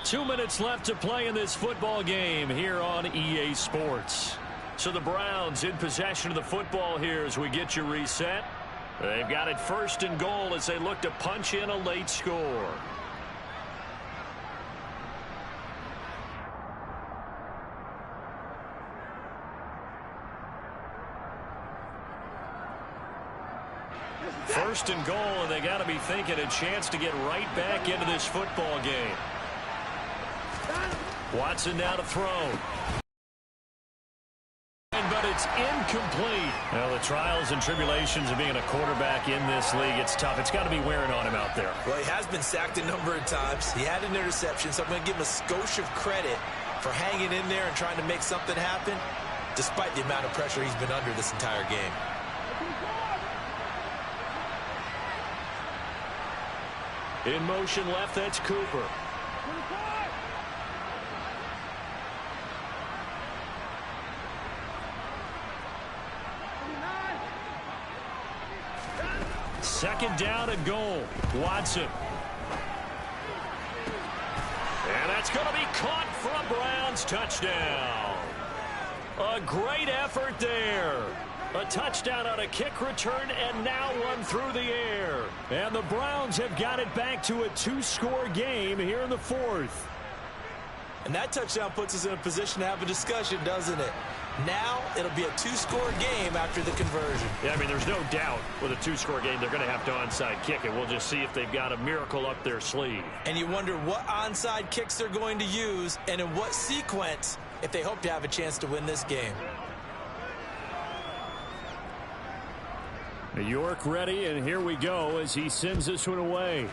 Two minutes left to play in this football game here on EA Sports. So the Browns in possession of the football here as we get you reset. They've got it 1st and goal as they look to punch in a late score. First and goal, and they got to be thinking a chance to get right back into this football game. Watson now to throw. But it's incomplete. Well, the trials and tribulations of being a quarterback in this league, it's tough. It's got to be wearing on him out there. Well, he has been sacked a number of times. He had an interception, so I'm going to give him a skosh of credit for hanging in there and trying to make something happen, despite the amount of pressure he's been under this entire game. In motion left, that's Cooper. Second down and goal. Watson. And that's going to be caught for a Browns touchdown. A great effort there. A touchdown on a kick return and now one through the air. And the Browns have got it back to a 2-score game here in the 4th. And that touchdown puts us in a position to have a discussion, doesn't it? Now it'll be a 2-score game after the conversion. Yeah, I mean, there's no doubt with a 2-score game they're going to have to onside kick it. We'll just see if they've got a miracle up their sleeve. And you wonder what onside kicks they're going to use and in what sequence if they hope to have a chance to win this game. York ready, and here we go as he sends this one away.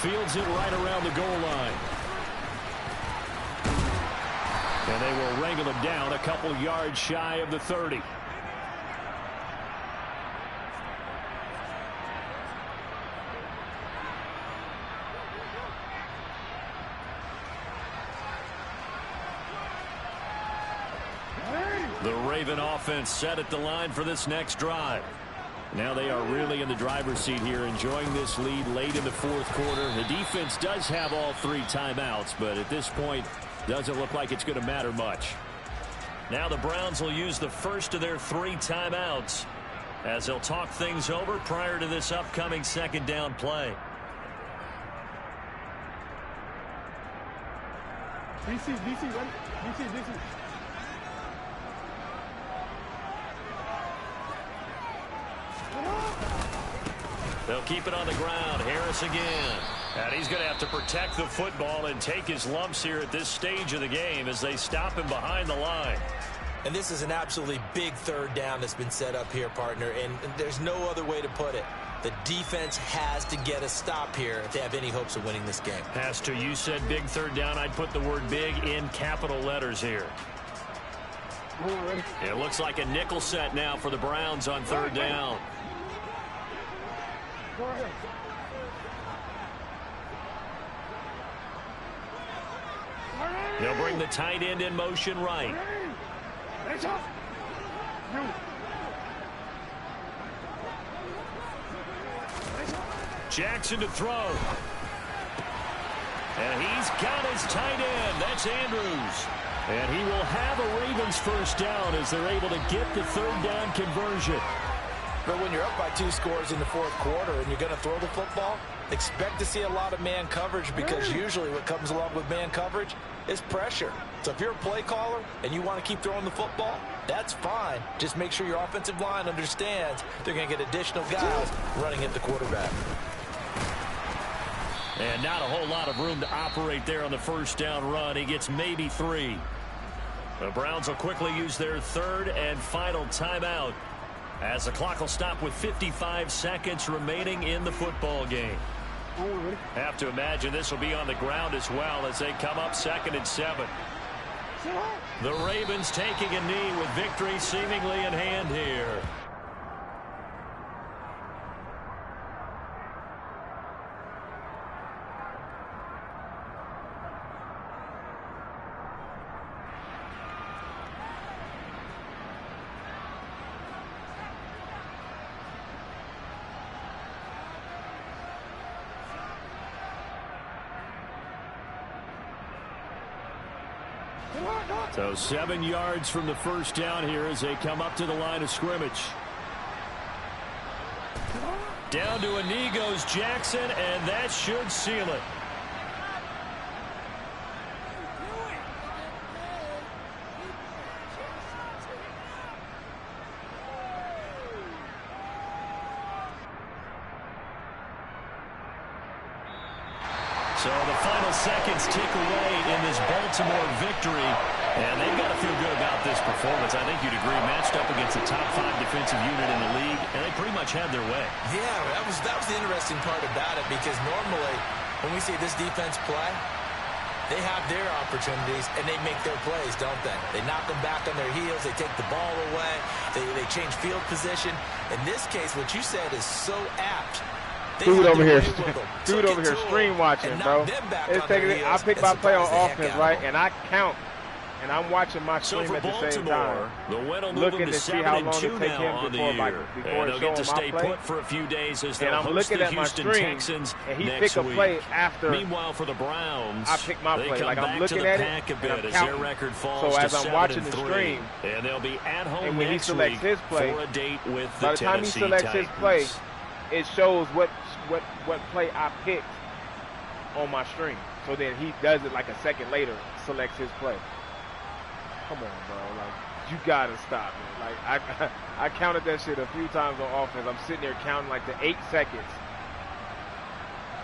fields it right around the goal line. And they will wrangle him down a couple yards shy of the 30. The Raven offense set at the line for this next drive. Now they are really in the driver's seat here, enjoying this lead late in the fourth quarter. The defense does have all 3 timeouts, but at this point, doesn't look like it's going to matter much. Now the Browns will use the first of their 3 timeouts as they'll talk things over prior to this upcoming second down play. DC. They'll keep it on the ground. Harris again. And he's going to have to protect the football and take his lumps here at this stage of the game as they stop him behind the line. And this is an absolutely big third down that's been set up here, partner, and there's no other way to put it. The defense has to get a stop here if they have any hopes of winning this game. Has to. You said big third down. I'd put the word big in capital letters here. It looks like a nickel set now for the Browns on third down. They'll bring the tight end in motion right. Jackson to throw. And he's got his tight end. That's Andrews. And he will have a Ravens first down as they're able to get the third down conversion. But when you're up by 2 scores in the fourth quarter and you're going to throw the football, expect to see a lot of man coverage, because usually what comes along with man coverage is pressure. So if you're a play caller and you want to keep throwing the football, that's fine. Just make sure your offensive line understands they're going to get additional guys running at the quarterback. And not a whole lot of room to operate there on the first down run. He gets maybe 3. The Browns will quickly use their third and final timeout as the clock will stop with 55 seconds remaining in the football game. Have to imagine this will be on the ground as well as they come up 2nd and 7. The Ravens taking a knee with victory seemingly in hand here. So 7 yards from the first down here as they come up to the line of scrimmage. Down to a knee goes Jackson, and that should seal it. So the final seconds tick away in this Baltimore victory, and they've got to feel good about this performance. I think you'd agree, matched up against the top 5 defensive unit in the league, and they pretty much had their way. Yeah, that was the interesting part about it, because normally when we see this defense play, they have their opportunities and they make their plays, don't they? They knock them back on their heels, they take the ball away, they change field position. In this case, what you said is so apt. Dude over here stream watching, bro. It's taking it. I pick my play on offense, right? And I count. And I'm watching my stream at the same time, looking to see how long it takes him before it's showing my play. For a few days as and I'm looking at my stream, and he pick a play after. Meanwhile, for the Browns, I pick my play. Like I'm looking at it, and I'm counting. So as I'm watching the stream, and they'll be at home and when he selects his play, for a date with by the the time he selects his play, it shows what play I picked on my stream. So then he does it like a second later, selects his play. Come on, bro. Like, you gotta stop it. Like, I counted that shit a few times on offense. I'm sitting there counting like the 8 seconds.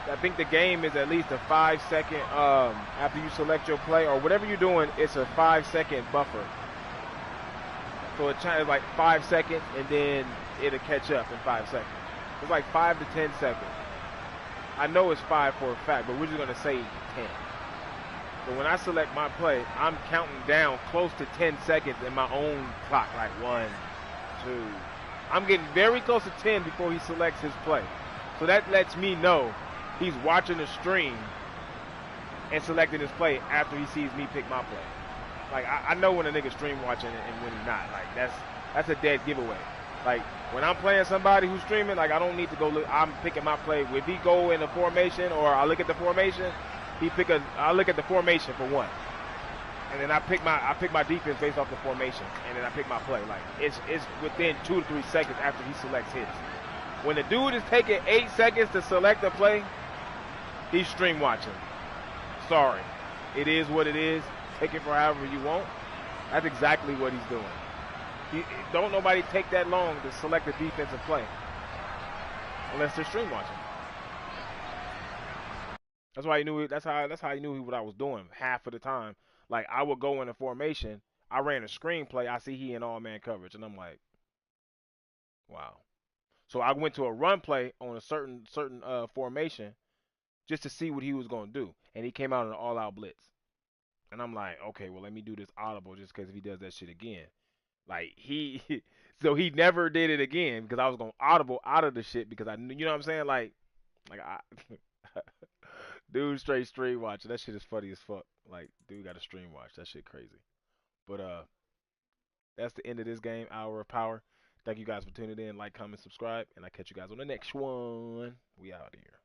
I think the game is at least a 5-second after you select your play or whatever you're doing. It's a 5-second buffer. So it's like 5 seconds, and then it'll catch up in 5 seconds. It's like 5 to 10 seconds. I know it's 5 for a fact, but we're just gonna say 10. So when I select my play, I'm counting down close to 10 seconds in my own clock, like 1, 2. I'm getting very close to 10 before he selects his play. So that lets me know he's watching the stream and selecting his play after he sees me pick my play. Like, I know when a nigga stream watching and when he's not. Like, that's a dead giveaway. Like, when I'm playing somebody who's streaming, like, I don't need to go look. I'm picking my play. If he go in the formation or I look at the formation, I look at the formation for one. And then I pick my defense based off the formation, and then I pick my play. Like, it's within 2 to 3 seconds after he selects his. When the dude is taking 8 seconds to select a play, he's stream watching. Sorry. It is what it is. Take it for however you want. That's exactly what he's doing. Don't nobody take that long to select a defensive play unless they're stream watching. That's why he knew. That's how he knew what I was doing half of the time. Like, I would go in a formation. I ran a screenplay. I see he in all man coverage, and I'm like, wow. So I went to a run play on a certain formation just to see what he was going to do, and he came out in an all-out blitz. And I'm like, okay, well, let me do this audible just because if he does that shit again. Like, so he never did it again because I was going to audible out of the shit because I knew, you know what I'm saying? Like dude straight stream watching. That shit is funny as fuck. Like, dude got a stream watch. That shit crazy. But, that's the end of this game, Hour of Power. Thank you guys for tuning in. Like, comment, subscribe, and I'll catch you guys on the next one. We out here.